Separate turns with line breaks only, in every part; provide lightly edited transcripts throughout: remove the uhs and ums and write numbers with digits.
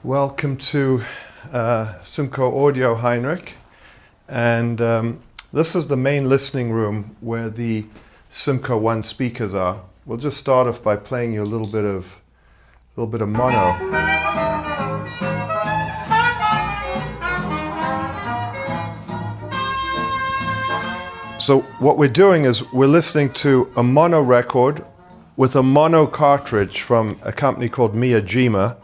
Welcome to Simco Audio, Heinrich. And this is the main listening room where the Simco ONE speakers are. We'll just start off by playing you a little bit of mono. So what we're doing is we're listening to a mono record with a mono cartridge from a company called Miyajima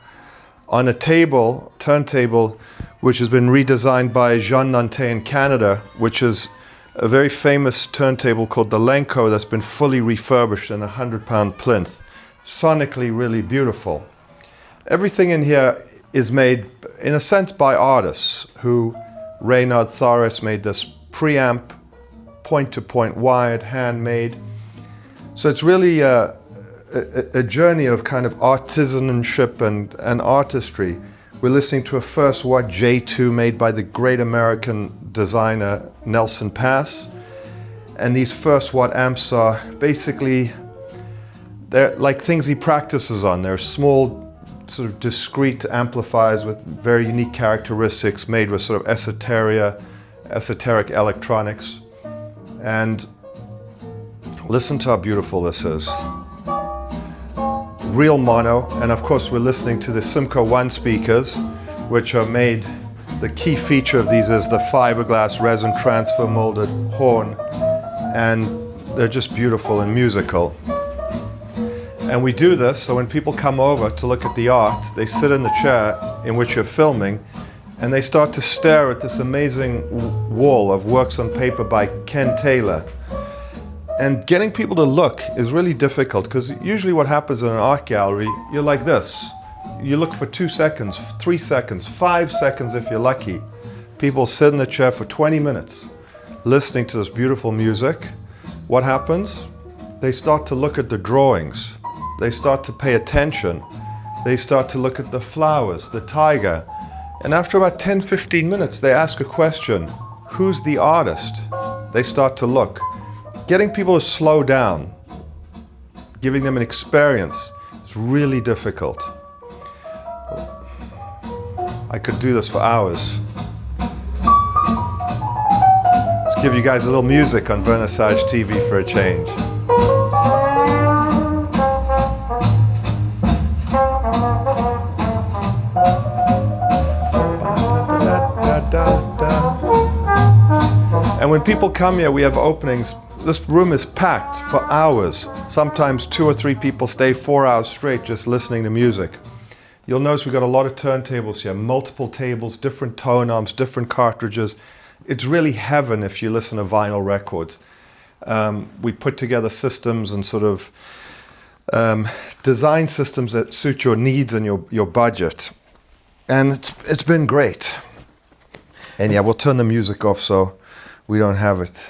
on a turntable, which has been redesigned by Jean Nantais in Canada, which is a very famous turntable called the Lenko that's been fully refurbished in a 100-pound plinth. Sonically really beautiful. Everything in here is made, in a sense, by artists who, Reynard Tharis made this preamp, point-to-point wired, handmade. So it's really a journey of kind of artisanship and artistry. We're listening to a first watt J2 made by the great American designer Nelson Pass. And these first watt amps are basically, they're like things he practices on. They're small, sort of discrete amplifiers with very unique characteristics made with sort of esoteric electronics. And listen to how beautiful this is. Real mono, and of course we're listening to the Simco ONE speakers, which are made, the key feature of these is the fiberglass resin transfer molded horn, and they're just beautiful and musical. And we do this so when people come over to look at the art, they sit in the chair in which you're filming, and they start to stare at this amazing wall of works on paper by Ken Taylor. And getting people to look is really difficult because usually what happens in an art gallery, you're like this. You look for 2 seconds, 3 seconds, 5 seconds if you're lucky. People sit in the chair for 20 minutes listening to this beautiful music. What happens? They start to look at the drawings. They start to pay attention. They start to look at the flowers, the tiger. And after about 10-15 minutes, they ask a question. Who's the artist? They start to look. Getting people to slow down, giving them an experience, is really difficult. I could do this for hours. Let's give you guys a little music on VernissageTV for a change. And when people come here, we have openings. This room is packed for hours. Sometimes 2 or 3 people stay 4 hours straight just listening to music. You'll notice we've got a lot of turntables here, multiple tables, different tone arms, different cartridges. It's really heaven if you listen to vinyl records. We put together systems and sort of design systems that suit your needs and your budget. And it's been great. And yeah, we'll turn the music off so we don't have it.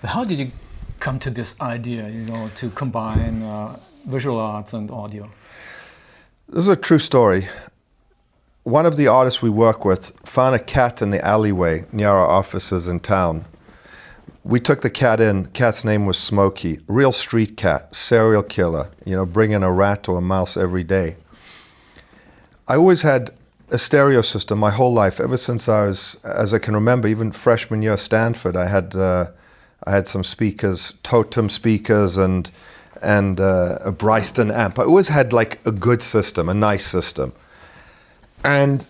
How did you come to this idea, to combine visual arts and audio?
This is a true story. One of the artists we work with found a cat in the alleyway near our offices in town. We took the cat in. Cat's name was Smokey, real street cat, serial killer, bringing a rat or a mouse every day. I always had a stereo system my whole life, ever since as I can remember, even freshman year Stanford, I had some speakers, Totem speakers and a Bryston amp. I always had like a good system, a nice system. And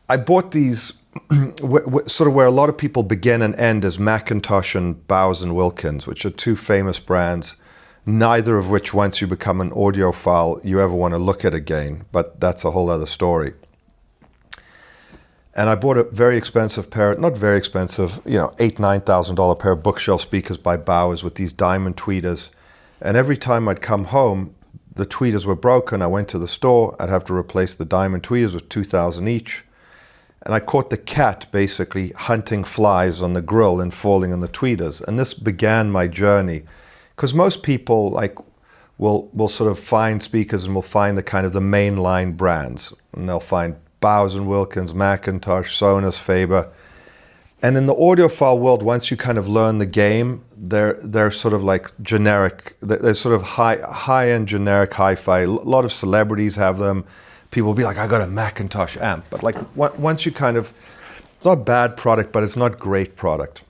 I bought these, sort of where a lot of people begin and end, as Macintosh and Bowers and Wilkins, which are 2 famous brands, neither of which, once you become an audiophile, you ever want to look at again. But that's a whole other story. And I bought a very expensive pair, not very expensive, $8,000-9,000 pair of bookshelf speakers by Bowers with these diamond tweeters. And every time I'd come home, the tweeters were broken. I went to the store, I'd have to replace the diamond tweeters with $2,000 each. And I caught the cat basically hunting flies on the grill and falling on the tweeters. And this began my journey. Because most people will sort of find speakers and will find the kind of the mainline brands. And they'll find Bowers and Wilkins, Macintosh, Sonos, Faber. And in the audiophile world, once you kind of learn the game, they're sort of like generic. They're sort of high-end generic hi-fi. A lot of celebrities have them. people will be like, I got a Macintosh amp. But like once you kind of, it's not a bad product, but it's not great product.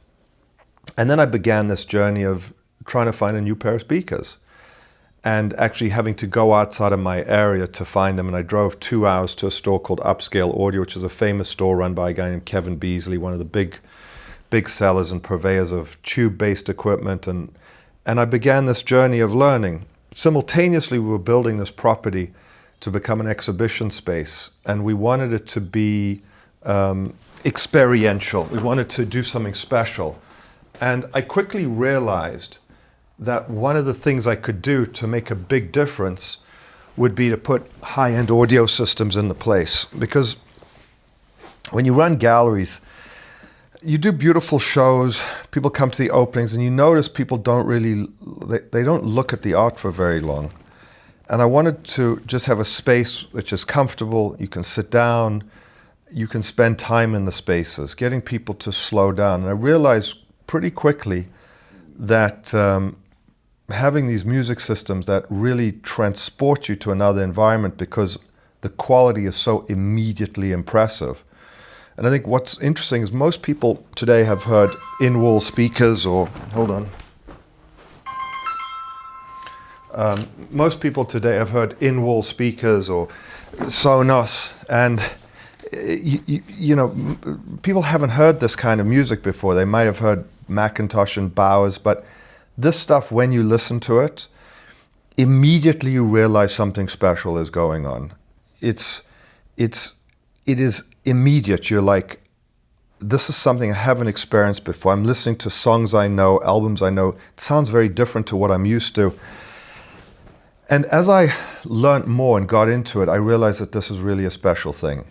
And then I began this journey of trying to find a new pair of speakers and actually having to go outside of my area to find them. And I drove 2 hours to a store called Upscale Audio, which is a famous store run by a guy named Kevin Beasley, one of the big sellers and purveyors of tube-based equipment. And I began this journey of learning. Simultaneously, we were building this property to become an exhibition space, and we wanted it to be experiential. We wanted to do something special. And I quickly realized that one of the things I could do to make a big difference would be to put high-end audio systems in the place. Because when you run galleries, you do beautiful shows, people come to the openings, and you notice people don't really, they don't look at the art for very long. And I wanted to just have a space which is comfortable, you can sit down, you can spend time in the spaces, getting people to slow down. And I realized pretty quickly that having these music systems that really transport you to another environment because the quality is so immediately impressive. And I think what's interesting is most people today have heard in-wall speakers or, hold on. Most people today have heard in-wall speakers or Sonos, and you know, people haven't heard this kind of music before. They might have heard Macintosh and Bowers, but this stuff, when you listen to it, immediately you realize something special is going on. It is immediate. You're like, this is something I haven't experienced before. I'm listening to songs I know, albums I know. It sounds very different to what I'm used to. And as I learned more and got into it, I realized that this is really a special thing.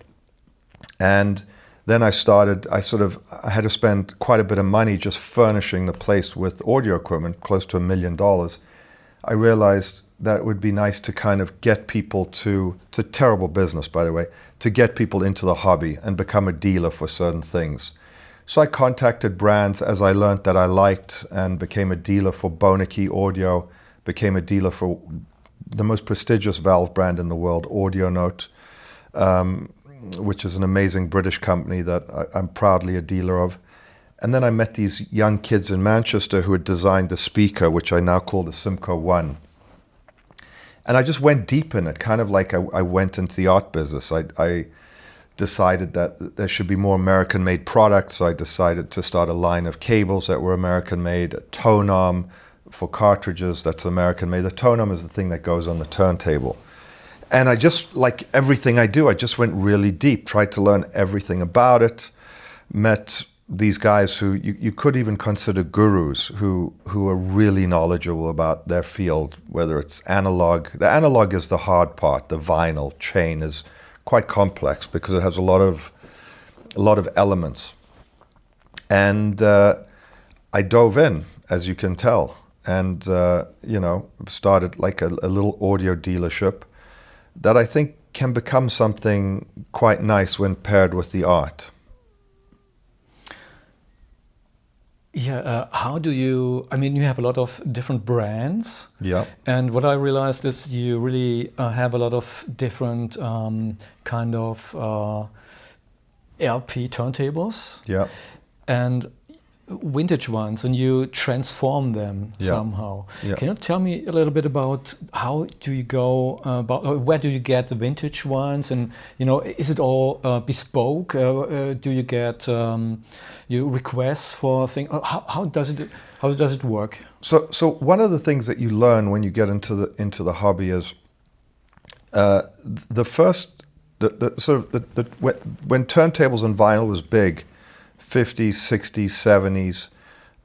And then I had to spend quite a bit of money just furnishing the place with audio equipment, close to $1 million. I realized that it would be nice to kind of get people to, it's a terrible business, by the way, to get people into the hobby and become a dealer for certain things. So I contacted brands as I learned that I liked and became a dealer for Bonakey Audio, became a dealer for the most prestigious valve brand in the world, Audio Note, which is an amazing British company that I'm proudly a dealer of. And then I met these young kids in Manchester who had designed the speaker, which I now call the Simco ONE. And I just went deep in it, kind of like I went into the art business. I decided that there should be more American-made products, so I decided to start a line of cables that were American-made, a tone arm for cartridges that's American-made. The tone arm is the thing that goes on the turntable. And I just, like everything I do, I just went really deep, tried to learn everything about it, met these guys who you could even consider gurus who are really knowledgeable about their field, whether it's analog. The analog is the hard part. The vinyl chain is quite complex because it has a lot of elements. And I dove in, as you can tell, and started like a little audio dealership that I think can become something quite nice when paired with the art.
Yeah, how do you, you have a lot of different brands.
Yeah.
And what I realized is you really have a lot of different kind of LP turntables.
Yeah.
And vintage ones, and you transform them somehow.
Yeah.
Can you tell me a little bit about how do you go about, or where do you get the vintage ones, and is it all bespoke? Do you get you requests for things? How does it work?
So one of the things that you learn when you get into the hobby is when turntables and vinyl was big, 50s, 60s, 70s,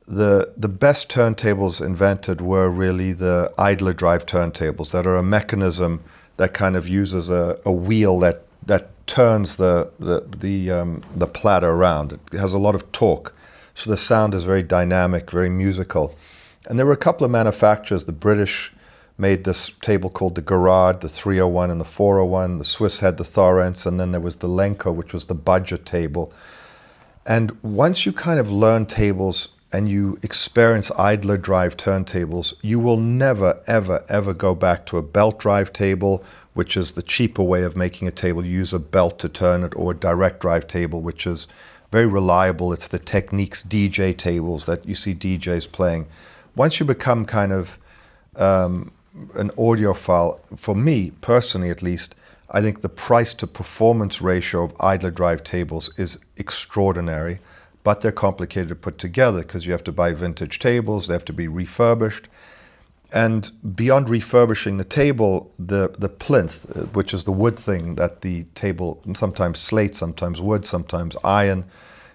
the best turntables invented were really the idler drive turntables that are a mechanism that kind of uses a wheel that turns the platter around. It has a lot of torque, so the sound is very dynamic, very musical. And there were a couple of manufacturers. The British made this table called the Garage, the 301 and the 401. The Swiss had the Thorens, and then there was the Lenko, which was the budget table. And once you kind of learn tables and you experience idler drive turntables, you will never, ever, ever go back to a belt drive table which is the cheaper way of making a table. You use a belt to turn it, or a direct drive table, which is very reliable. It's the Techniques DJ tables that you see DJs playing. Once you become kind of an audiophile, for me personally at least, I think the price to performance ratio of idler drive tables is extraordinary, but they're complicated to put together because you have to buy vintage tables, they have to be refurbished. And beyond refurbishing the table, the plinth, which is the wood thing that the table, sometimes slate, sometimes wood, sometimes iron,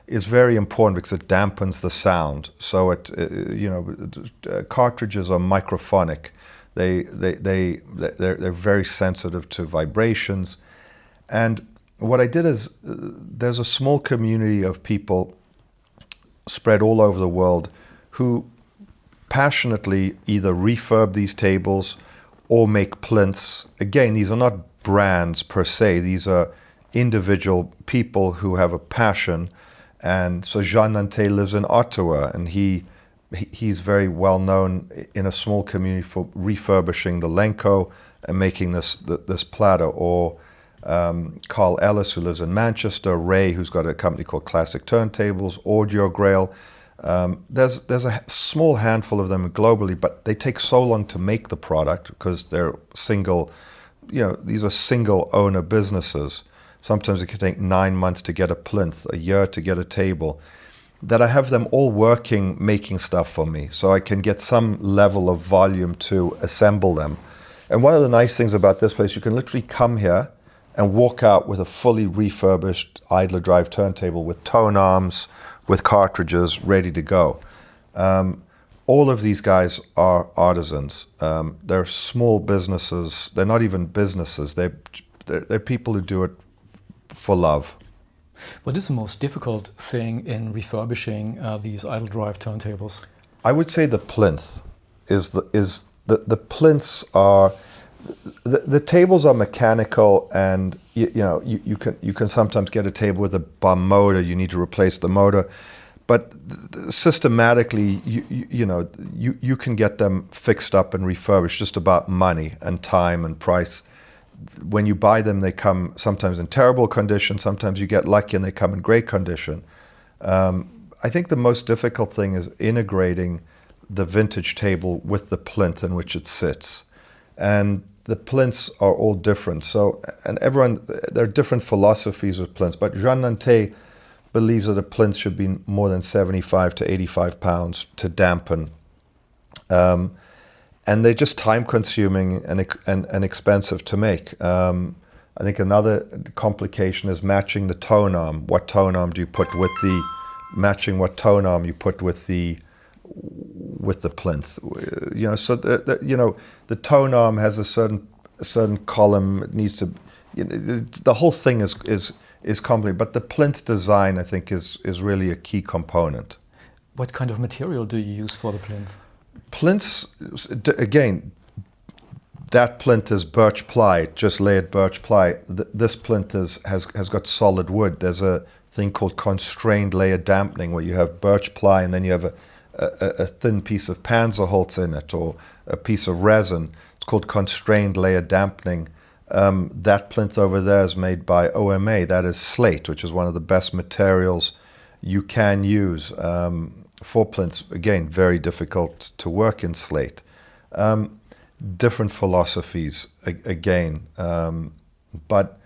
is very important because it dampens the sound. So cartridges are microphonic. They're very sensitive to vibrations. And what I did is, there's a small community of people spread all over the world who passionately either refurb these tables or make plinths. Again, these are not brands per se. These are individual people who have a passion. And so Jean Nantais lives in Ottawa, and he's very well known in a small community for refurbishing the Lenco and making this platter. Or Carl Ellis, who lives in Manchester, Ray, who's got a company called Classic Turntables, Audio Grail. There's a small handful of them globally, but they take so long to make the product because they're single, these are single owner businesses. Sometimes it can take 9 months to get a plinth, a year to get a table, that I have them all working, making stuff for me, so I can get some level of volume to assemble them. And one of the nice things about this place, you can literally come here and walk out with a fully refurbished idler drive turntable with tone arms, with cartridges ready to go. All of these guys are artisans. They're small businesses. They're not even businesses. They're people who do it for love.
What is the most difficult thing in refurbishing these idle drive turntables? I
would say the plinth is the plinths are the tables are mechanical, and you can sometimes get a table with a bum motor. You need to replace the motor, but systematically you can get them fixed up and refurbished. Just about money and time and price. When you buy them, they come sometimes in terrible condition. Sometimes you get lucky and they come in great condition. I think the most difficult thing is integrating the vintage table with the plinth in which it sits. And the plinths are all different. So, and there are different philosophies with plinths, but Jean Nantais believes that a plinth should be more than 75 to 85 pounds to dampen. And they're just time-consuming and expensive to make. I think another complication is matching the tone arm. What tone arm do you put with the matching? What tone arm you put with the plinth? So the tone arm has a certain column. It needs to. The whole thing is complicated. But the plinth design, I think, is really a key component.
What kind of material do you use for the plinth?
Plinths, again, that plinth is birch ply, just layered birch ply. This plinth has got solid wood. There's a thing called constrained layer dampening, where you have birch ply and then you have a thin piece of Panzerholz in it, or a piece of resin. It's called constrained layer dampening. That plinth over there is made by OMA. That is slate, which is one of the best materials you can use. For plinths, again, very difficult to work in slate. Different philosophies, again. But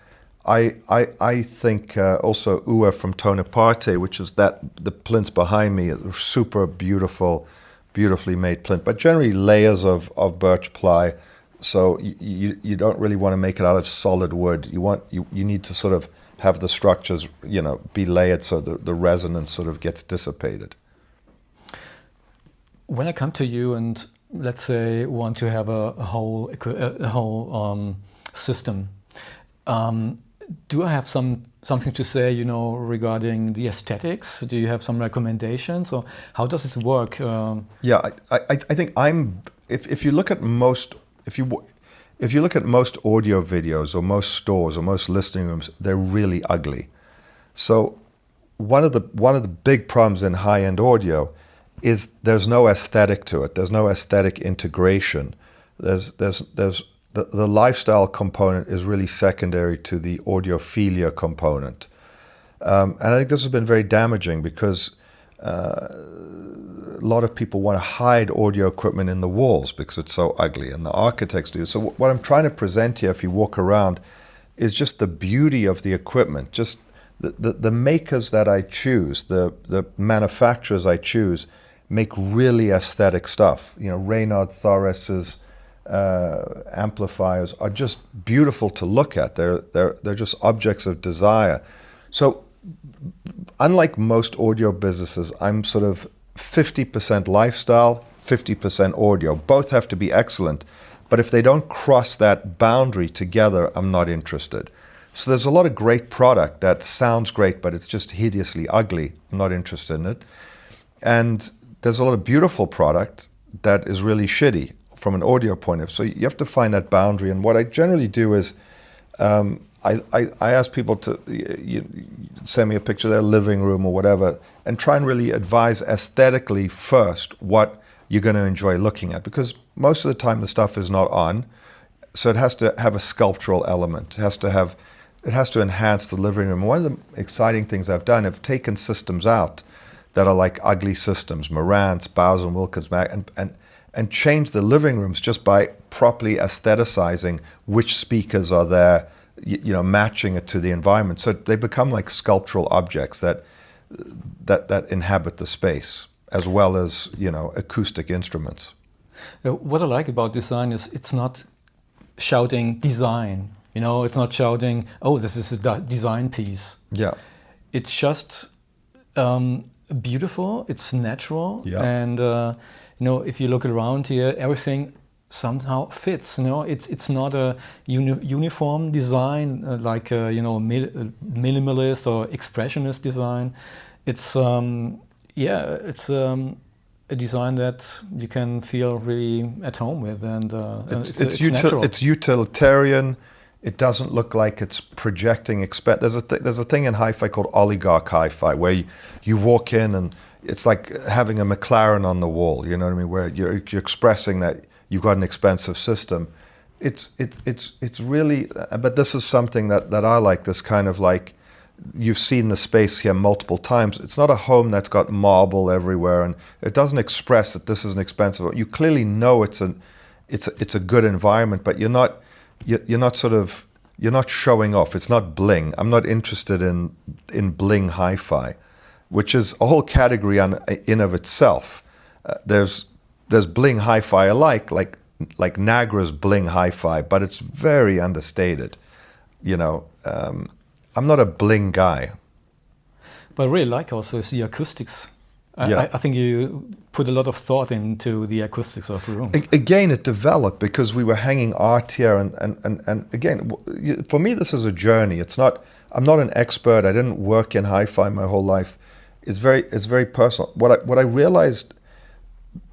I think also Uwe from Tonaparte, which is the plinth behind me, is a super beautifully made plinth. But generally layers of birch ply, so you don't really want to make it out of solid wood. You need to sort of have the structures, be layered so the resonance sort of gets dissipated.
When I come to you and, let's say, want to have a whole system, do I have something to say, regarding the aesthetics? Do you have some recommendations, or how does it work?
Yeah, I think if you look at most audio videos or most stores or most listening rooms, they're really ugly. So one of the big problems in high-end audio is there's no aesthetic to it. There's no aesthetic integration. There's the lifestyle component is really secondary to the audiophilia component. And I think this has been very damaging because a lot of people want to hide audio equipment in the walls because it's so ugly, and the architects do. So what I'm trying to present here, if you walk around, is just the beauty of the equipment, just the makers that I choose, the manufacturers I choose, make really aesthetic stuff. You know, Reynard Thores's amplifiers are just beautiful to look at. They're just objects of desire. So unlike most audio businesses, I'm sort of 50% lifestyle, 50% audio. Both have to be excellent, but if they don't cross that boundary together, I'm not interested. So there's a lot of great product that sounds great, but it's just hideously ugly. I'm not interested in it. And there's a lot of beautiful product that is really shitty from an audio point of view. So you have to find that boundary. And what I generally do is I ask people to send me a picture of their living room or whatever, and try and really advise aesthetically first what you're going to enjoy looking at, because most of the time the stuff is not on, so it has to have a sculptural element. It has to enhance the living room. One of the exciting things I've done, I've taken systems out that are like ugly systems, Marantz, Bowers and Wilkins, and changed the living rooms just by properly aestheticizing which speakers are there, matching it to the environment. So they become like sculptural objects that inhabit the space, as well as, acoustic instruments.
What I like about design is it's not shouting design. It's not shouting, oh, this is a design piece.
Yeah.
It's just beautiful, it's natural.
Yeah.
And, if you look around here, everything somehow fits. It's not a uniform design like minimalist or expressionist design. It's a design that you can feel really at home with, and it's natural.
It's utilitarian. It doesn't look like it's projecting there's a thing in hi-fi called oligarch hi-fi, where you walk in and it's like having a McLaren on the wall. You know what I mean? Where you're expressing that you've got an expensive system. It's really, but this is something that I like. This kind of like, you've seen the space here multiple times. It's not a home that's got marble everywhere, and it doesn't express that this is an expensive. You clearly know it's a good environment, but you're not showing off. It's not bling. I'm not interested in bling hi-fi, which is a whole category in of itself. There's bling hi-fi alike, like Nagra's bling hi-fi, but it's very understated. I'm not a bling guy.
But I really like also is the acoustics.
Yeah.
I think you put a lot of thought into the acoustics of the rooms.
Again, it developed because we were hanging art here, and again, for me, this is a journey. I'm not an expert. I didn't work in hi-fi my whole life. It's very personal. What I realized,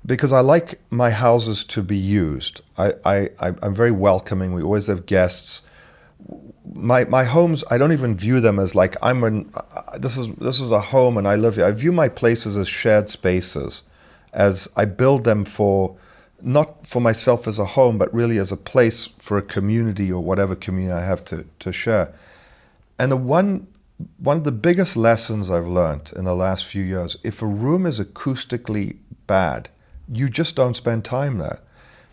because I like my houses to be used. I'm very welcoming. We always have guests. My homes, I don't even view them as like this is a home and I live here. I view my places as shared spaces, as I build them not for myself as a home, but really as a place for a community or whatever community I have to share. And one of the biggest lessons I've learned in the last few years, if a room is acoustically bad, you just don't spend time there.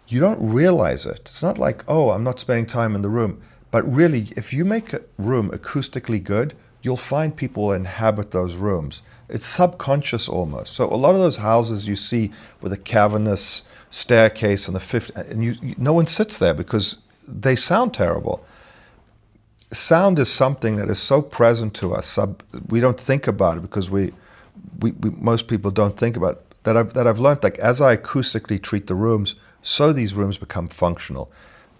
You don't realize it. It's not like, oh, I'm not spending time in the room. But really, if you make a room acoustically good, you'll find people inhabit those rooms. It's subconscious almost. So a lot of those houses you see with a cavernous staircase and the fifth, and no one sits there because they sound terrible. Sound is something that is so present to us. We don't think about it because we most people don't think about it. That I've learned, like as I acoustically treat the rooms, so these rooms become functional.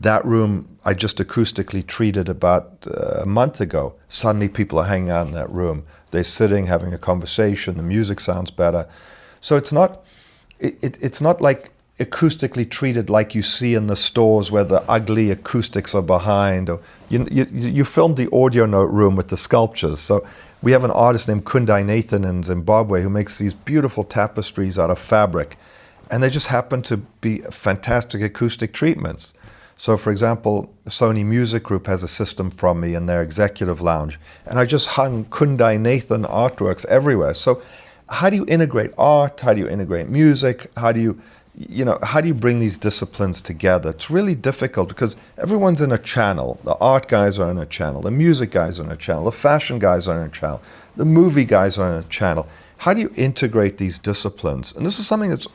That room I just acoustically treated about a month ago. Suddenly people are hanging out in that room. They're sitting, having a conversation. The music sounds better. So it's not like acoustically treated like you see in the stores where the ugly acoustics are behind. Or you filmed the audio note room with the sculptures. So we have an artist named Kundai Nathan in Zimbabwe who makes these beautiful tapestries out of fabric. And they just happen to be fantastic acoustic treatments. So for example, Sony Music Group has a system from me in their executive lounge, and I just hung Kundai Nathan artworks everywhere. So how do you integrate art? How do you integrate music? How do you bring these disciplines together? It's really difficult because everyone's in a channel. The art guys are in a channel. The music guys are in a channel. The fashion guys are in a channel. The movie guys are in a channel. How do you integrate these disciplines? And this is something that's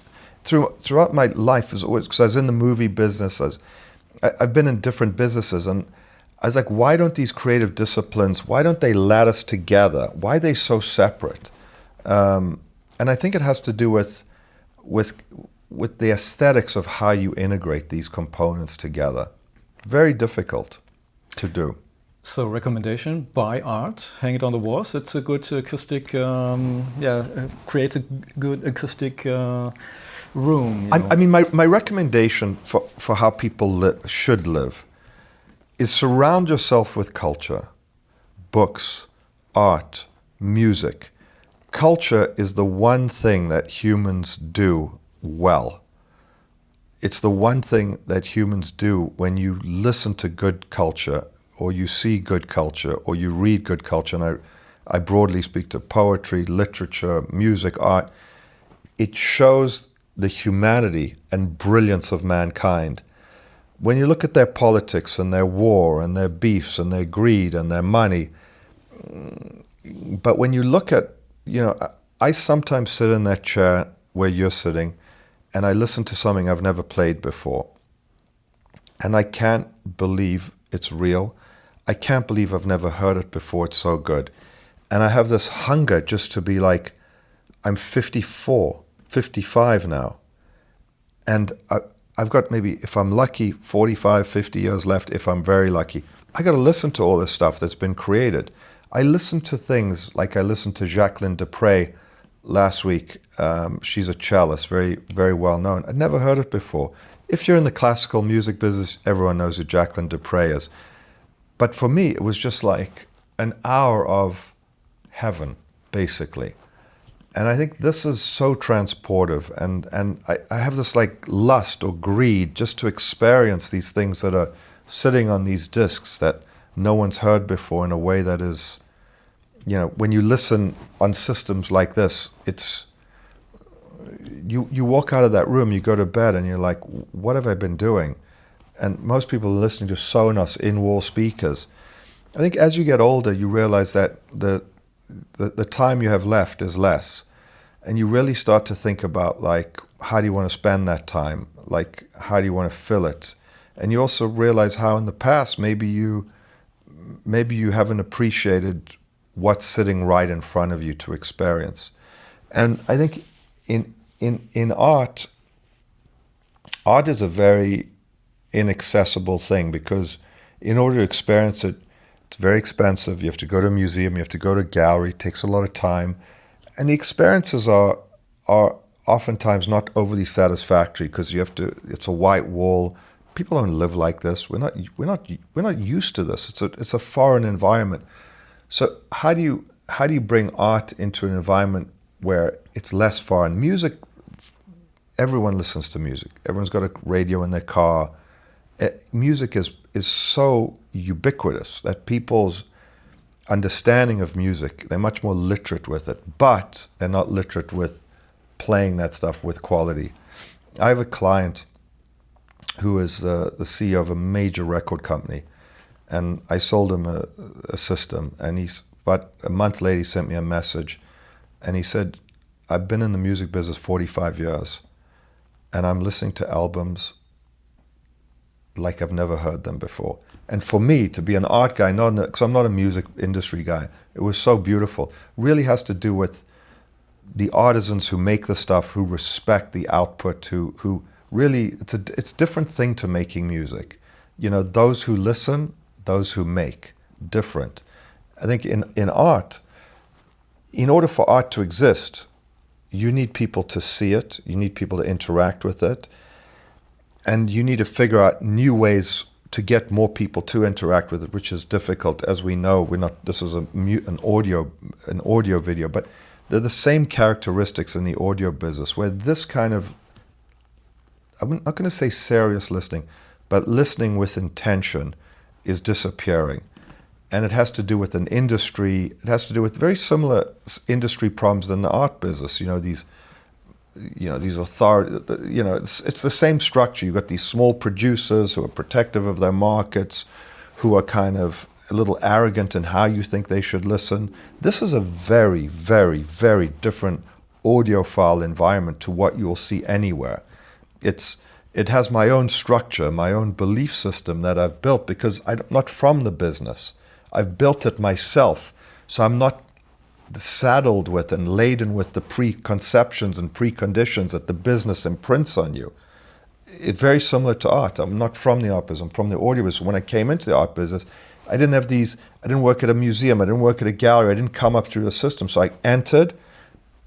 throughout my life, is always, because I was in the movie business, I've been in different businesses, and I was like, why don't these creative disciplines, why don't they lattice together? Why are they so separate? And I think it has to do with the aesthetics of how you integrate these components together. Very difficult to do.
So recommendation, buy art, hang it on the walls. It's a good acoustic, create a good acoustic room.
I mean, my recommendation for how people should live is surround yourself with culture, books, art, music. Culture is the one thing that humans do well. It's the one thing that humans do when you listen to good culture, or you see good culture, or you read good culture. And I broadly speak to poetry, literature, music, art. It shows the humanity and brilliance of mankind. When you look at their politics and their war and their beefs and their greed and their money, but when you look at, I sometimes sit in that chair where you're sitting and I listen to something I've never played before. And I can't believe it's real. I can't believe I've never heard it before. It's so good. And I have this hunger just to be like, I'm 54, 55 now. And I've got maybe, if I'm lucky, 45, 50 years left, if I'm very lucky. I got to listen to all this stuff that's been created. I listen to things like I listened to Jacqueline Dupre last week. She's a cellist, very, very well known. I'd never heard it before. If you're in the classical music business, everyone knows who Jacqueline Dupre is. But for me, it was just like an hour of heaven, basically. And I think this is so transportive. And I have this like lust or greed just to experience these things that are sitting on these discs that no one's heard before in a way that is, when you listen on systems like this, it's, you walk out of that room, you go to bed and you're like, what have I been doing? And most people are listening to Sonos in-wall speakers. I think as you get older, you realize that the time you have left is less. And you really start to think about, like, how do you want to spend that time? Like, how do you want to fill it? And you also realize how in the past, maybe you haven't appreciated what's sitting right in front of you to experience. And I think in art is a very inaccessible thing, because in order to experience it, it's very expensive. You have to go to a museum, you have to go to a gallery, it takes a lot of time. And the experiences are oftentimes not overly satisfactory, because it's a white wall. People don't live like this. We're not used to this. It's a foreign environment. So how do you bring art into an environment where it's less foreign? Music, everyone listens to music. Everyone's got a radio in their car. Music is so ubiquitous that people's understanding of music, they're much more literate with it, but they're not literate with playing that stuff with quality. I have a client who is the CEO of a major record company, and I sold him a system, and but a month later he sent me a message, and he said, I've been in the music business 45 years, and I'm listening to albums like I've never heard them before. And for me, to be an art guy, because I'm not a music industry guy, it was so beautiful. Really has to do with the artisans who make the stuff, who respect the output, who really, it's a different thing to making music. Those who listen, those who make, different. I think in art, in order for art to exist, you need people to see it, you need people to interact with it, and you need to figure out new ways to get more people to interact with it, which is difficult. As we know, this is an audio video, but they're the same characteristics in the audio business, where this kind of, I'm not going to say serious listening, but listening with intention is disappearing. And it has to do with an industry, it has to do with very similar industry problems than the art business. These authority, it's the same structure. You've got these small producers who are protective of their markets, who are kind of a little arrogant in how you think they should listen. This is a very, very, very different audiophile environment to what you'll see anywhere. It has my own structure, my own belief system that I've built because I'm not from the business. I've built it myself, so I'm not saddled with and laden with the preconceptions and preconditions that the business imprints on you. It's very similar to art. I'm not from the art business, I'm from the audio business. When I came into the art business, I didn't work at a museum, I didn't work at a gallery, I didn't come up through the system. So I entered,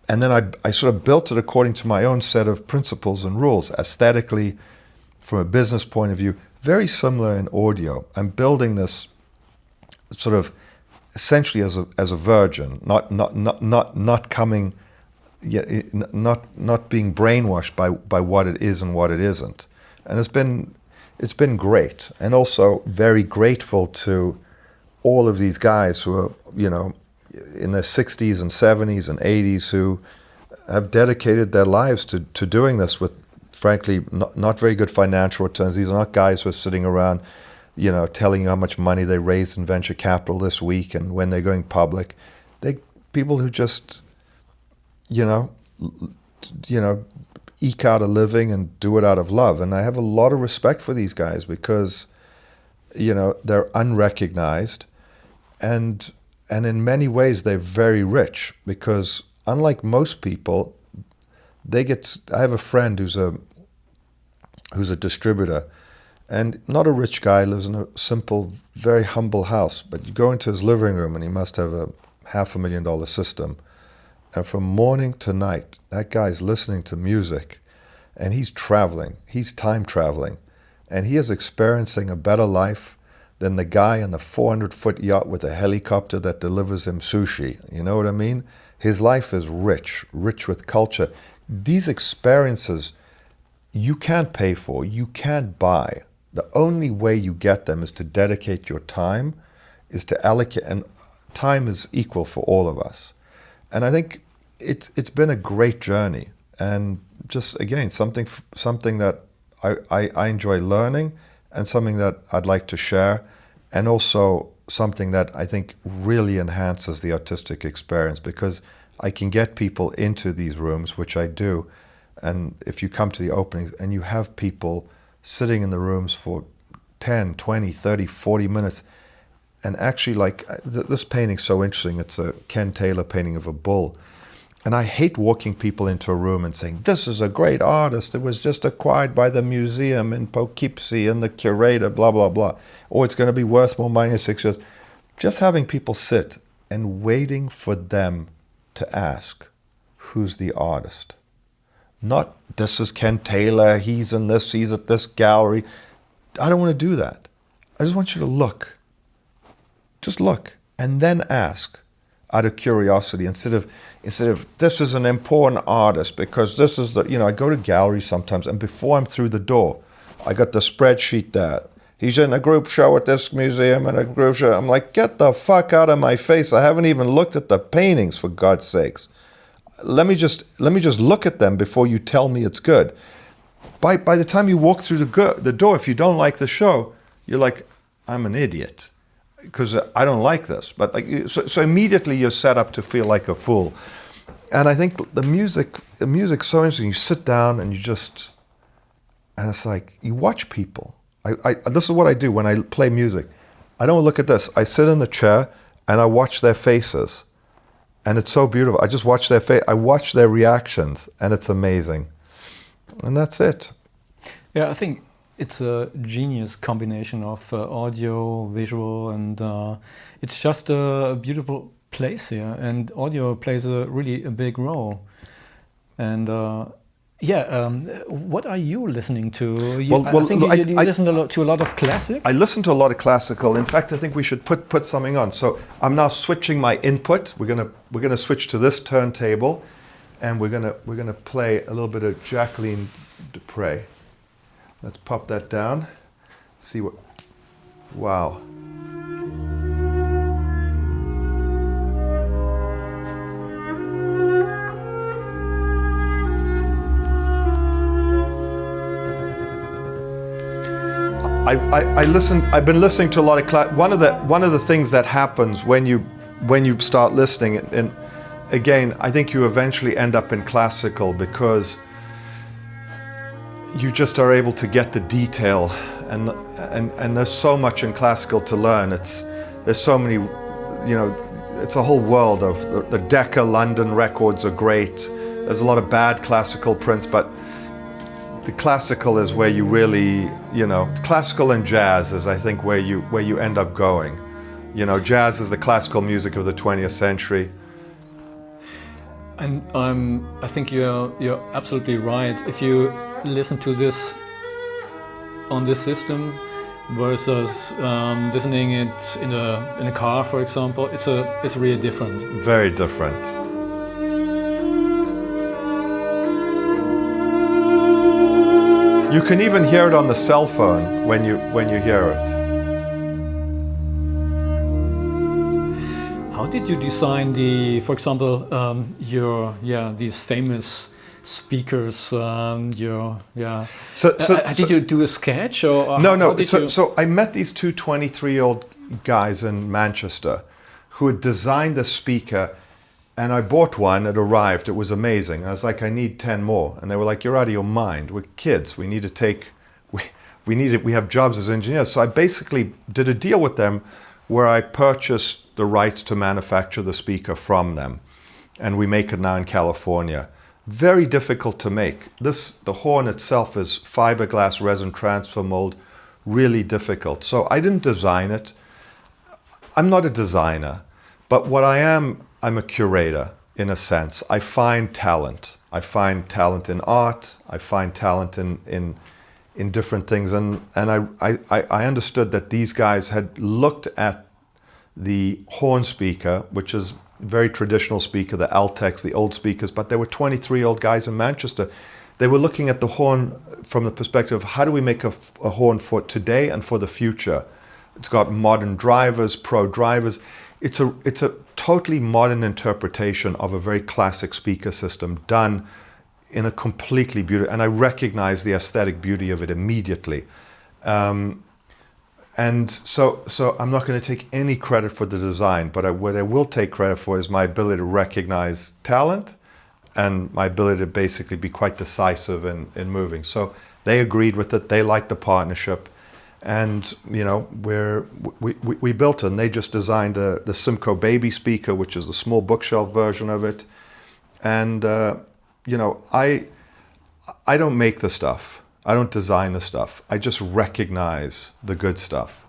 and then I sort of built it according to my own set of principles and rules, aesthetically, from a business point of view, very similar in audio. I'm building this sort of essentially as a virgin, not coming, not being brainwashed by what it is and what it isn't, and it's been great, and also very grateful to all of these guys who are in their 60s and 70s and 80s who have dedicated their lives to doing this with, frankly, not very good financial returns. These are not guys who are sitting around telling you how much money they raised in venture capital this week and when they're going public. They people who just, eke out a living and do it out of love. And I have a lot of respect for these guys because, they're unrecognized, and in many ways they're very rich because unlike most people, I have a friend who's a distributor. And not a rich guy, lives in a simple, very humble house. But you go into his living room and he must have a $500,000 system. And from morning to night, that guy's listening to music. And he's traveling. He's time traveling. And he is experiencing a better life than the guy on the 400-foot yacht with a helicopter that delivers him sushi. You know what I mean? His life is rich with culture. These experiences you can't pay for, you can't buy. The only way you get them is to dedicate your time, is to allocate, and time is equal for all of us. And I think it's been a great journey, and just again something that I enjoy learning, and something that I'd like to share, and also something that I think really enhances the artistic experience because I can get people into these rooms, which I do. And if you come to the openings and you have people sitting in the rooms for 10, 20, 30, 40 minutes, and actually this painting's so interesting. It's a Ken Taylor painting of a bull. And I hate walking people into a room and saying, this is a great artist. It was just acquired by the museum in Poughkeepsie and the curator, blah, blah, blah. Or it's going to be worth more money in 6 years. Just having people sit and waiting for them to ask, who's the artist? Not, this is Ken Taylor, he's in this, he's at this gallery. I don't want to do that. I just want you to look. Just look, and then ask out of curiosity instead of this is an important artist because this is the, I go to galleries sometimes, and before I'm through the door, I got the spreadsheet there. He's in a group show at this museum and a group show. I'm like, get the fuck out of my face. I haven't even looked at the paintings, for God's sakes. Let me just look at them before you tell me it's good. By the time you walk through the door, if you don't like the show, you're like, I'm an idiot because I don't like this. But so immediately you're set up to feel like a fool. And I think the music's so interesting. You sit down and and it's like you watch people. This is what I do when I play music. I don't look at this. I sit in the chair and I watch their faces. And it's so beautiful. I just watch their face. I watch their reactions, and it's amazing. And that's it.
Yeah, I think it's a genius combination of audio, visual, and it's just a beautiful place here. And audio plays a big role. And what are you listening to? I think you listen to a lot of classic.
I listen to a lot of classical. In fact, I think we should put something on. So I'm now switching my input. We're gonna switch to this turntable, and we're gonna play a little bit of Jacqueline Dupre. Let's pop that down. see what, wow. I've been listening to a lot of one of the things that happens when you start listening, and again, I think you eventually end up in classical because you just are able to get the detail, and there's so much in classical to learn. There's so many, you know, it's a whole world of the Decca London records are great. There's a lot of bad classical prints, but the classical is where you really, you know, classical and jazz is, I think, where you end up going. You know, jazz is the classical music of the 20th century.
And I think you're absolutely right. If you listen to this on this system versus listening it in a car, for example, it's really different.
Very different. You can even hear it on the cell phone when you hear it.
How did you design for example, these famous speakers? Did you do a sketch or
no? So I met these two 23-year-old guys in Manchester who had designed a speaker. And I bought one, it arrived, it was amazing. I was like, I need 10 more. And they were like, you're out of your mind, we're kids, we have jobs as engineers. So I basically did a deal with them where I purchased the rights to manufacture the speaker from them. And we make it now in California. Very difficult to make. The horn itself is fiberglass resin transfer mold, really difficult. So I didn't design it. I'm not a designer, but what I am, I'm a curator in a sense. I find talent. I find talent in art. I find talent in different things. And I understood that these guys had looked at the horn speaker, which is a very traditional speaker, the Altex, the old speakers, but they were 23-year-old guys in Manchester. They were looking at the horn from the perspective of how do we make a horn for today and for the future. It's got modern drivers, pro drivers. It's a totally modern interpretation of a very classic speaker system done in a completely beautiful, and I recognize the aesthetic beauty of it immediately. And so I'm not going to take any credit for the design, but what I will take credit for is my ability to recognize talent and my ability to basically be quite decisive in moving. So they agreed with it, they liked the partnership. And you know, we built it, and they just designed the Simco Baby speaker, which is the small bookshelf version of it. And you know, I don't make the stuff. I don't design the stuff. I just recognize the good stuff.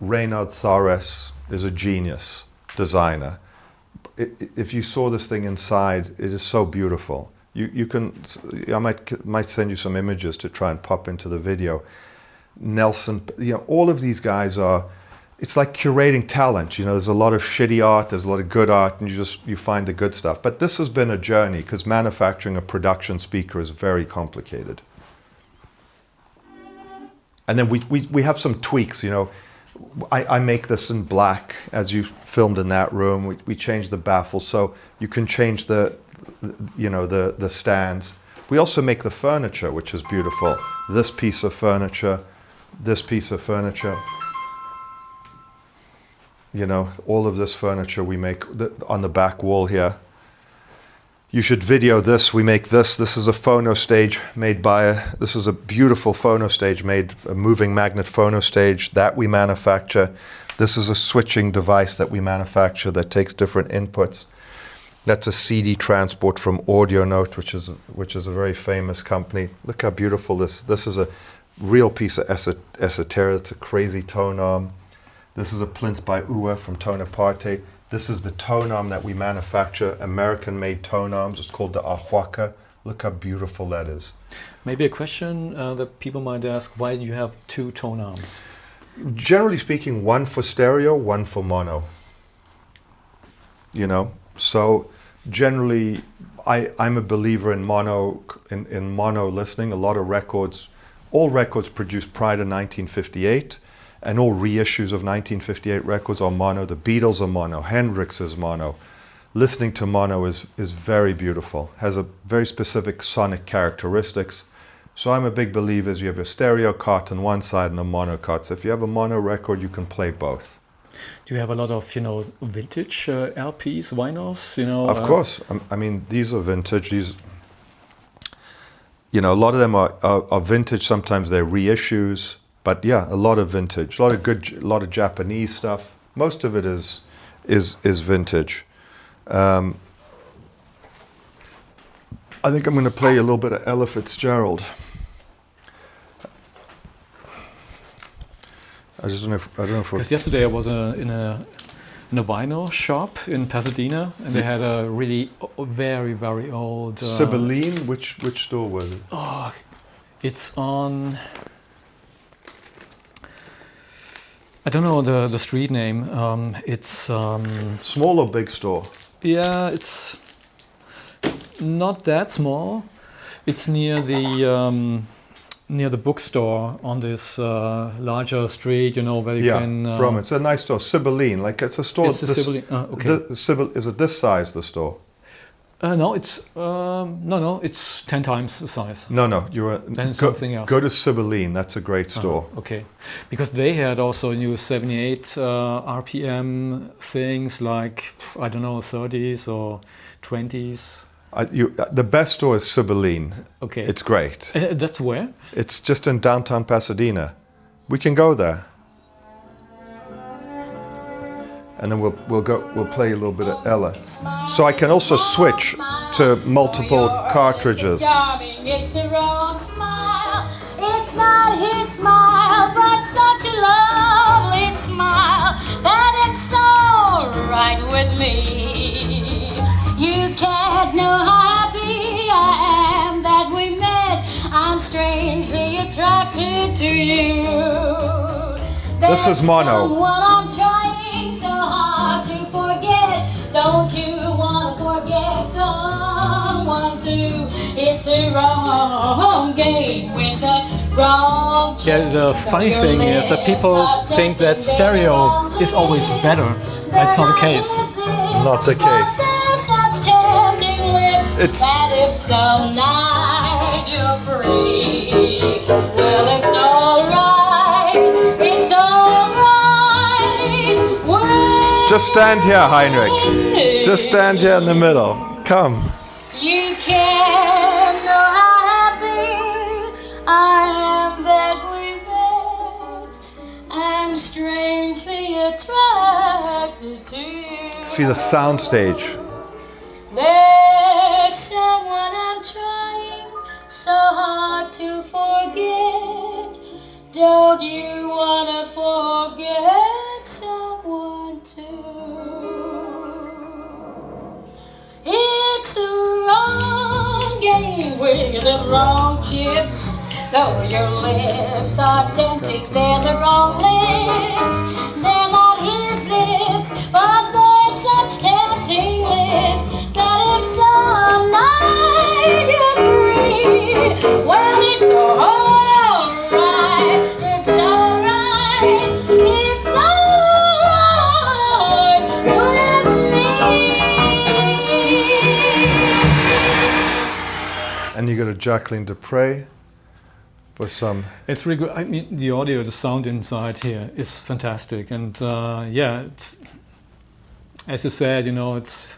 Reynard Thores is a genius designer. If you saw this thing inside, it is so beautiful. You can. I might send you some images to try and pop into the video. Nelson, you know, all of these guys are, it's like curating talent. You know, there's a lot of shitty art, there's a lot of good art, and you find the good stuff. But this has been a journey because manufacturing a production speaker is very complicated. And then we have some tweaks, you know. I make this in black as you filmed in that room. We change the baffles so you can change the stands. We also make the furniture, which is beautiful. This piece of furniture. This piece of furniture, you know, all of this furniture we make on the back wall here. You should video this. We make this. This is a phono stage made this is a beautiful phono stage made, a moving magnet phono stage that we manufacture. This is a switching device that we manufacture that takes different inputs. That's a CD transport from Audio Note, which is a very famous company. Look how beautiful this is. A real piece of esoteric. It's a crazy tone arm. This is a plinth by Uwe from Tonaparte. This is the tone arm that we manufacture, American-made tone arms. It's called the Ahuaca. Look how beautiful that is.
Maybe a question that people might ask, why do you have two tone arms?
Generally speaking, one for stereo, one for mono. You know, so generally I'm a believer in mono listening. A lot of records all records produced prior to 1958, and all reissues of 1958 records are mono. The Beatles are mono, Hendrix is mono. Listening to mono is very beautiful, has a very specific sonic characteristics. So I'm a big believer is you have a stereo cart on one side and a mono cart. So if you have a mono record, you can play both.
Do you have a lot of, vintage LPs, vinyls,
Of course. I mean, these are vintage. These, a lot of them are vintage. Sometimes they're reissues. But yeah, a lot of vintage, a lot of Japanese stuff. Most of it is vintage. I think I'm going to play a little bit of Ella Fitzgerald. I don't know if
because yesterday I was in a vinyl shop in Pasadena, and they had a really very, very old
Sibylline. Which store was it?
Oh, it's on. I don't know the street name. It's
small or big store?
Yeah, it's not that small. It's near the bookstore on this larger street, where you can.
It's a nice store. Sibylline, like it's a store.
It's a Sibylline. Okay.
Is it this size? The store?
No, it's it's 10 times the size.
No,
then something else.
Go to Sibylline. That's a great store.
Okay, because they had also new 78 RPM things, like 30s or 20s.
The best store is Sibylline.
Okay,
it's great.
That's where?
It's just in downtown Pasadena. We can go there. And then we'll play a little bit of Ella. So I can also switch to multiple cartridges.
It's the wrong smile. It's not his smile, but such a lovely smile that it's all right with me. You can't know how happy I am that we met. I'm strangely attracted to you.
This is mono.
Someone I'm trying so hard to forget. Don't you want to forget someone too? It's the wrong game with the wrong chips.
Yeah, the funny thing is that people think that stereo is always better. That's not the case.
Not the case.
Such tempting lips that if some night you're free, well, it's alright. It's alright.
Just stand here, Heinrich. Just stand here in the middle. Come.
You can't know how happy I am that we met. I'm strangely attracted to you.
See the sound stage.
There's someone I'm trying so hard to forget. Don't you wanna forget someone too? It's the wrong game with the wrong chips. Though your lips are tempting, they're the wrong lips. They're not his lips, but they're such tempting lips that if some night you're free, well, it's alright. It's alright. It's alright with me.
And you go to Jacqueline Dupre. For some,
it's really good. I mean, the audio, the sound inside here is fantastic, and it's, as you said, it's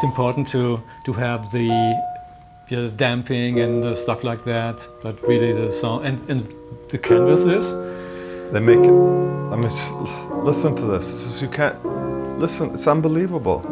important to have the damping and stuff like that. But really, the sound and the canvases.
They make it. I mean, listen to this. You can't listen. It's unbelievable.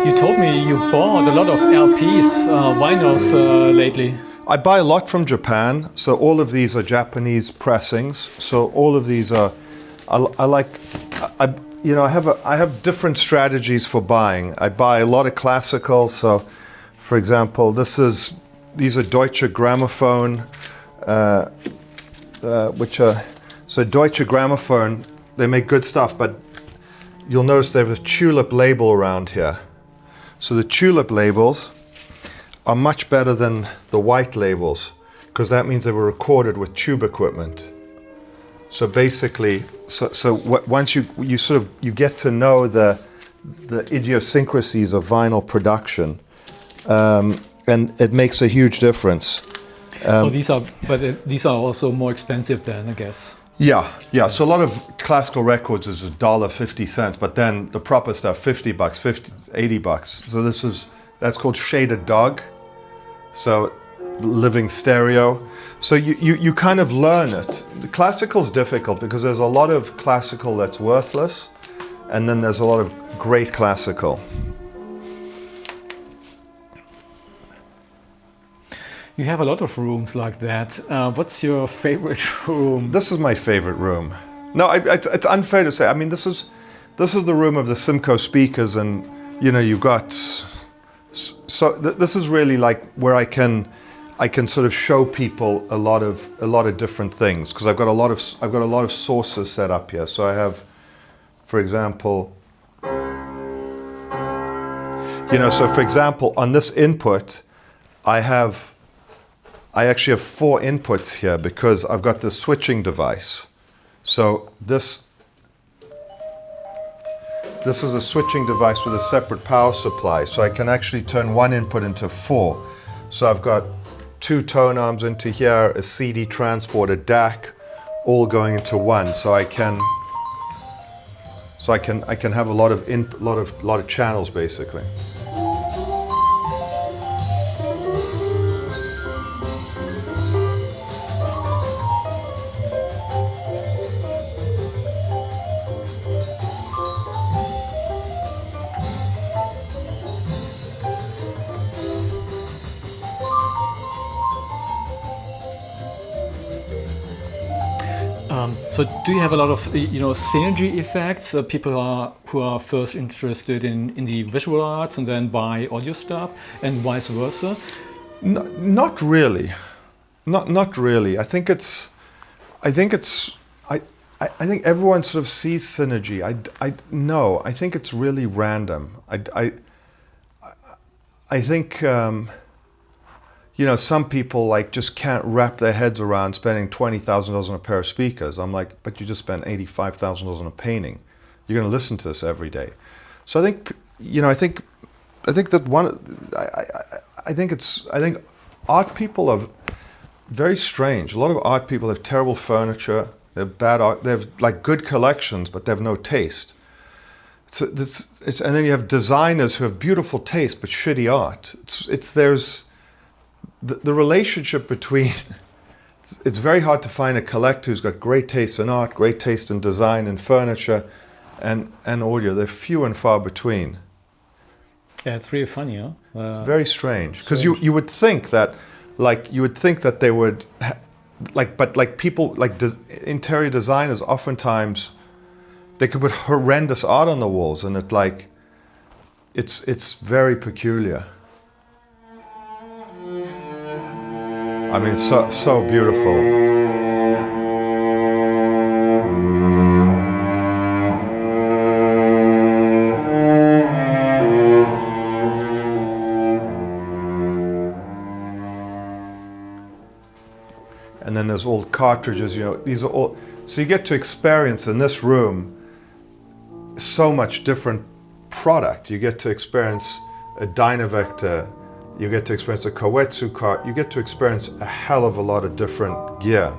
You told me you bought a lot of LPs, vinyls lately.
I buy a lot from Japan, so all of these are Japanese pressings. So all of these are, I like, you know, I have different strategies for buying. I buy a lot of classical. So, for example, these are Deutsche Grammophon, which are, so Deutsche Grammophon, they make good stuff, but you'll notice they have a tulip label around here. So the tulip labels are much better than the white labels, because that means they were recorded with tube equipment. So basically, once you sort of, you get to know the idiosyncrasies of vinyl production, and it makes a huge difference.
So these are also more expensive then, I guess.
Yeah. So a lot of classical records is $1.50, but then the proper stuff, $50, $80. So that's called Shaded Dog. So living stereo. So you kind of learn it. The classical's difficult because there's a lot of classical that's worthless, and then there's a lot of great classical.
You have a lot of rooms like that. What's your favorite room?
This is my favorite room. No, it's unfair to say. I mean, this is the room of the Simco speakers, and you know, you've got. So this is really like where I can sort of show people a lot of different things, because I've got a lot of sources set up here. So I have, for example, you know, so for example, on this input, I actually have 4 inputs here because I've got the switching device. So this is a switching device with a separate power supply. So I can actually turn one input into 4. So I've got 2 tone arms into here, a CD transport, a DAC, all going into one. So I can have a lot of channels basically.
So do you have a lot of synergy effects? People who are first interested in the visual arts and then buy audio stuff, and vice versa?
Not really. Not really. I think everyone sort of sees synergy. I think it's really random. I think some people like just can't wrap their heads around spending $20,000 on a pair of speakers. I'm like, but you just spent $85,000 on a painting. You're going to listen to this every day. So I think art people are very strange. A lot of art people have terrible furniture. They have bad art. They have like good collections, but they have no taste. And then you have designers who have beautiful taste but shitty art. There's the relationship between. It's very hard to find a collector who's got great taste in art, great taste in design and furniture, and audio. They're few and far between.
Yeah, it's really funny, huh?
It's very strange because you would think that, they would, people interior designers oftentimes, they could put horrendous art on the walls, and it's very peculiar. I mean, so beautiful. And then there's all cartridges, these are all, so you get to experience in this room so much different product. You get to experience a Dynavector, you get to experience a Koetsu cart, you get to experience a hell of a lot of different gear.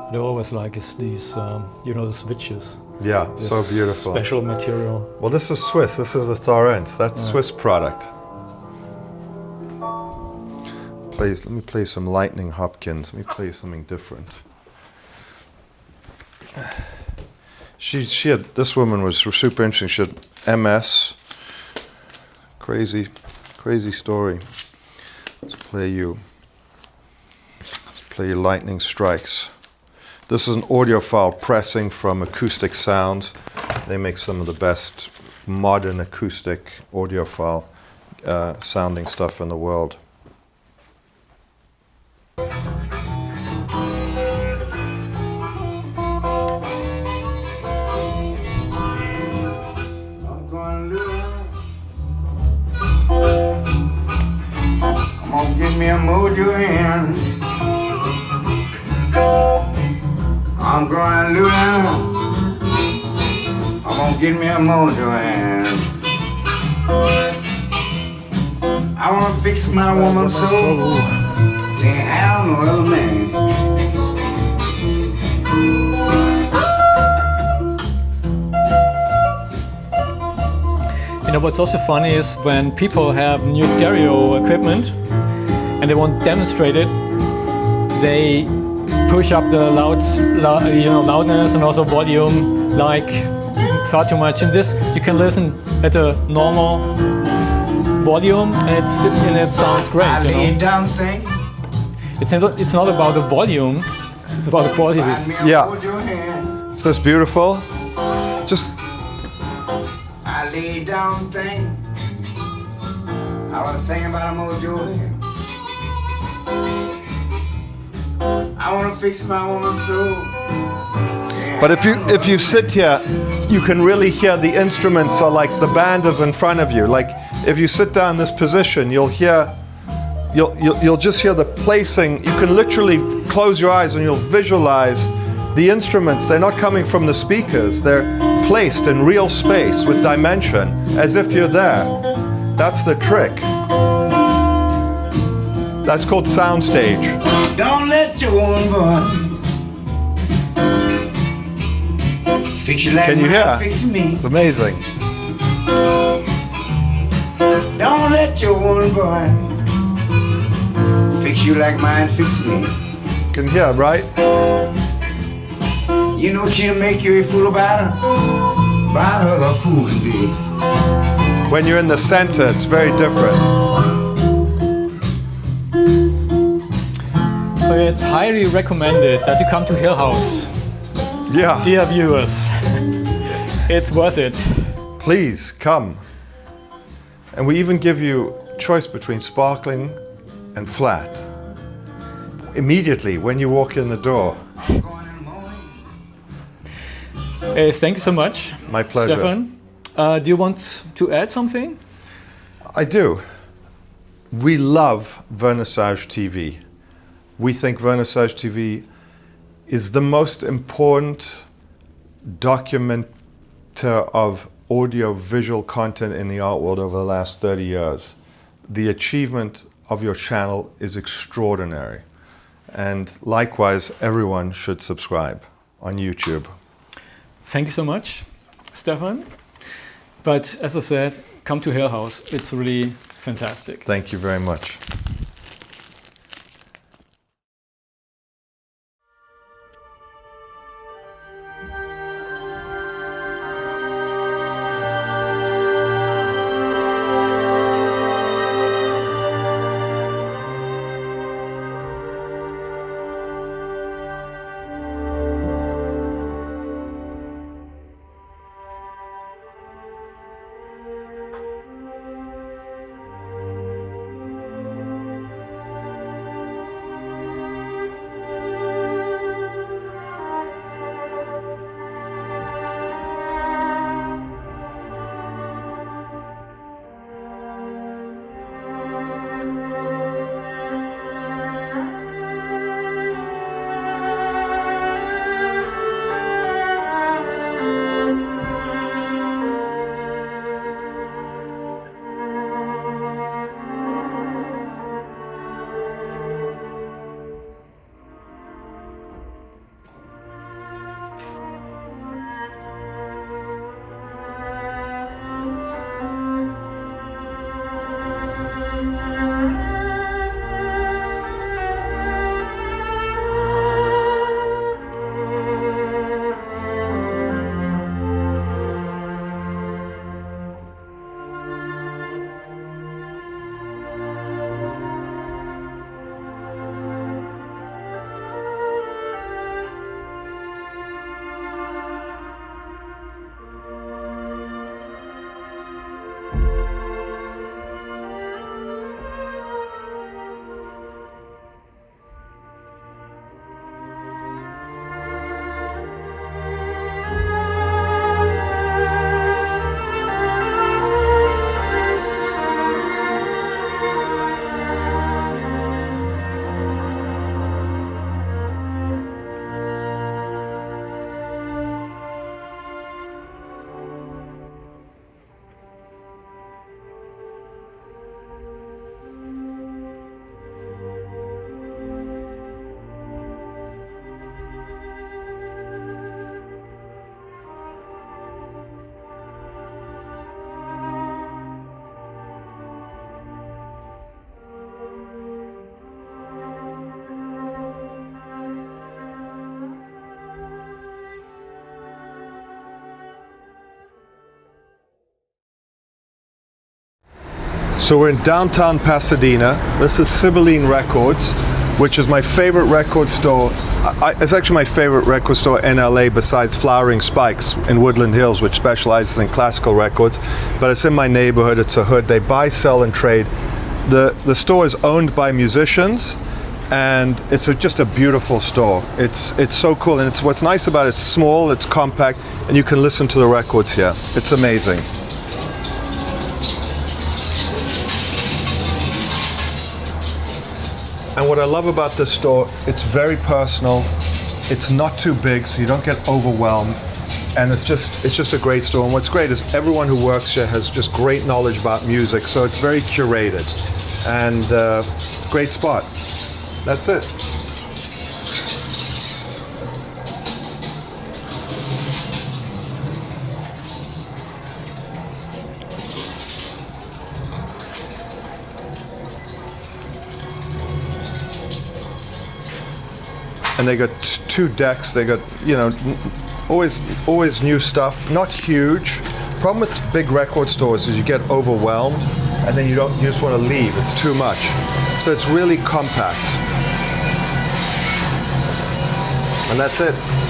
What I always like is these, the switches.
Yeah,
this
so beautiful.
Special material.
Well, this is Swiss. This is the Thorens. That's Swiss product. Let me play some Lightning Hopkins. Let me play something different. This woman was super interesting. MS. Crazy, crazy story. Let's play you Lightning Strikes. This is an audiophile pressing from Acoustics Sounds. They make some of the best modern acoustic audiophile sounding stuff in the world.
I'm gonna get me a mojo in. I'm going to I'm gonna get me a mojo in. I wanna fix my woman's soul. Can't have no other man.
You know what's also funny is when people have new stereo equipment and they want to demonstrate it, they push up the loudness and also volume like far too much. In this, you can listen at a normal volume and it sounds great.
I laid down thing.
It's not about the volume; it's about the quality.
Yeah, it's just beautiful. Just
I laid down thing. I was thinking about a mojo here. I want to fix my woman's soul.
But if you sit here, you can really hear the instruments are like the band is in front of you. Like if you sit down in this position, you'll just hear the placing. You can literally close your eyes and you'll visualize the instruments. They're not coming from the speakers. They're placed in real space with dimension, as if you're there. That's the trick. That's called soundstage.
Don't let your woman run. Fix you like
Can you hear?
Fix me.
It's amazing.
Don't let your woman run. Fix you like mine fix me.
Can hear, right?
You know she'll make you a fool about her a fool can be.
When you're in the center, it's very different.
So it's highly recommended that you come to Hill House,
Yeah.
dear viewers. It's worth it.
Please come. And we even give you choice between sparkling and flat. Immediately when you walk in the door.
Thank you so much.
My pleasure.
Stefan, do you want to add something?
I do. We love VernissageTV. We think VernissageTV is the most important documenter of audio-visual content in the art world over the last 30 years. The achievement of your channel is extraordinary. And likewise, everyone should subscribe on YouTube.
Thank you so much, Stefan. But as I said, come to Hill House. It's really fantastic.
Thank you very much. So we're in downtown Pasadena. This is Sibylline Records, which is my favorite record store. It's actually my favorite record store in LA besides Flowering Spikes in Woodland Hills, which specializes in classical records. But it's in my neighborhood. It's a hood. They buy, sell, and trade. The store is owned by musicians, and it's just a beautiful store. It's so cool, and what's nice about it, it's small, it's compact, and you can listen to the records here. It's amazing. And what I love about this store, it's very personal. It's not too big, so you don't get overwhelmed. And it's just a great store. And what's great is everyone who works here has just great knowledge about music, so it's very curated. And great spot. That's it. And they got two decks. They got, you know, always new stuff. Not huge. Problem with big record stores is you get overwhelmed, and then you just want to leave. It's too much. So it's really compact. And that's it.